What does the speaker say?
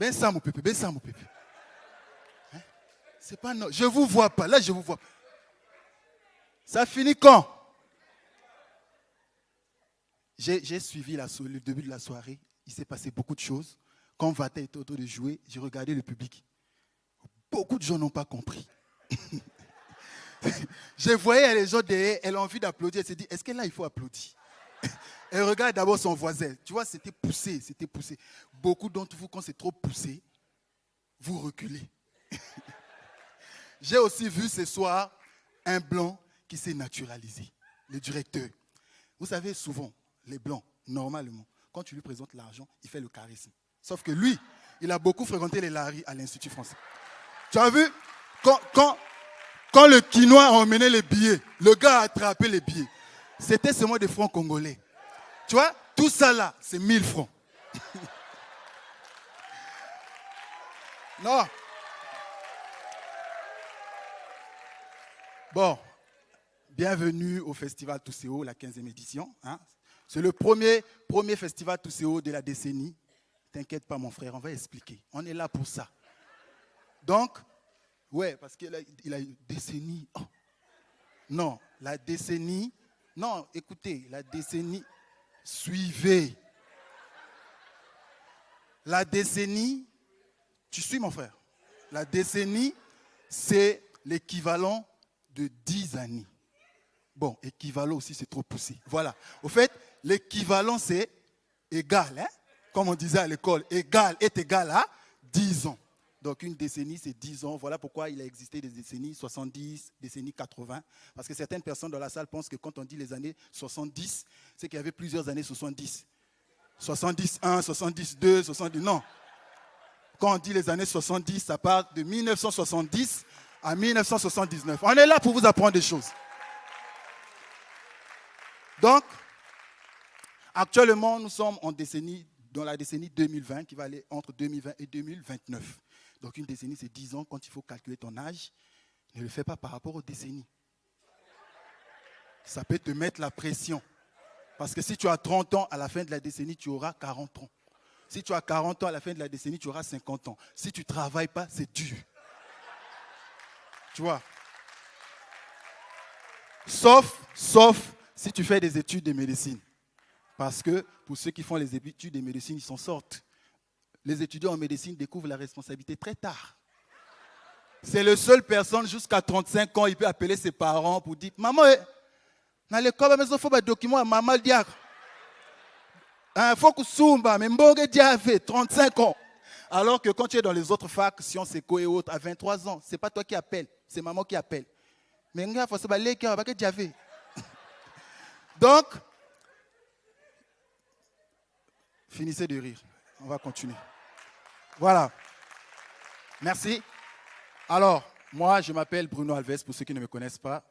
Ben ça, mon pépé, ben ça, mon pépé. Hein? C'est pas non. Je vous vois pas. Là, je vous vois. Ça finit quand? J'ai suivi le début de la soirée. Il s'est passé beaucoup de choses. Quand Vata était autour de jouer, j'ai regardé le public. Beaucoup de gens n'ont pas compris. Je voyais les gens derrière, elle a envie d'applaudir. Elle s'est dit, est-ce que là, il faut applaudir? Elle regarde d'abord son voisin. Tu vois, c'était poussé, c'était poussé. Beaucoup d'entre vous, quand c'est trop poussé, vous reculez. J'ai aussi vu ce soir un blanc qui s'est naturalisé, le directeur. Vous savez, souvent, les blancs, normalement, quand tu lui présentes l'argent, il fait le charisme. Sauf que lui, il a beaucoup fréquenté les laris à l'Institut français. Tu as vu, quand le Quinois a emmené les billets, le gars a attrapé les billets. C'était seulement des francs congolais. Tu vois, tout ça là, c'est 1000 francs. Non. Bon, bienvenue au Festival Touséo, la 15e édition. Hein. C'est le premier Festival Touséo de la décennie. T'inquiète pas, mon frère, on va expliquer. On est là pour ça. Donc, ouais, parce qu'il a une décennie. Oh. Non, la décennie. Non, écoutez, la décennie. Suivez. La décennie, tu suis mon frère. La décennie, c'est l'équivalent de 10 années. Bon, équivalent aussi, c'est trop poussé. Voilà. Au fait, l'équivalent, c'est égal, hein? Comme on disait à l'école, égal est égal à 10 ans. Donc, une décennie, c'est 10 ans. Voilà pourquoi il a existé des décennies 70, décennies 80. Parce que certaines personnes dans la salle pensent que quand on dit les années 70, c'est qu'il y avait plusieurs années 70. 71, 72, 70. Non. Quand on dit les années 70, ça part de 1970 à 1979. On est là pour vous apprendre des choses. Donc, actuellement, nous sommes dans la décennie 2020, qui va aller entre 2020 et 2029. Donc, une décennie, c'est 10 ans. Quand il faut calculer ton âge, ne le fais pas par rapport aux décennies. Ça peut te mettre la pression. Parce que si tu as 30 ans, à la fin de la décennie, tu auras 40 ans. Si tu as 40 ans, à la fin de la décennie, tu auras 50 ans. Si tu ne travailles pas, c'est dur. Tu vois? Sauf si tu fais des études de médecine. Parce que pour ceux qui font les études de médecine, ils s'en sortent. Les étudiants en médecine découvrent la responsabilité très tard. C'est la seule personne jusqu'à 35 ans, il peut appeler ses parents pour dire « Maman, dans l'école, il faut un document à maman diak. Il faut que Soumba, mais Mbonge Diavé, 35 ans. » Alors que quand tu es dans les autres facs, sciences éco et autres, à 23 ans, ce n'est pas toi qui appelles, c'est maman qui appelle. Mais il faut que Diavé. Donc, finissez de rire. On va continuer. Voilà. Merci. Alors, moi, je m'appelle Bruno Alves, pour ceux qui ne me connaissent pas.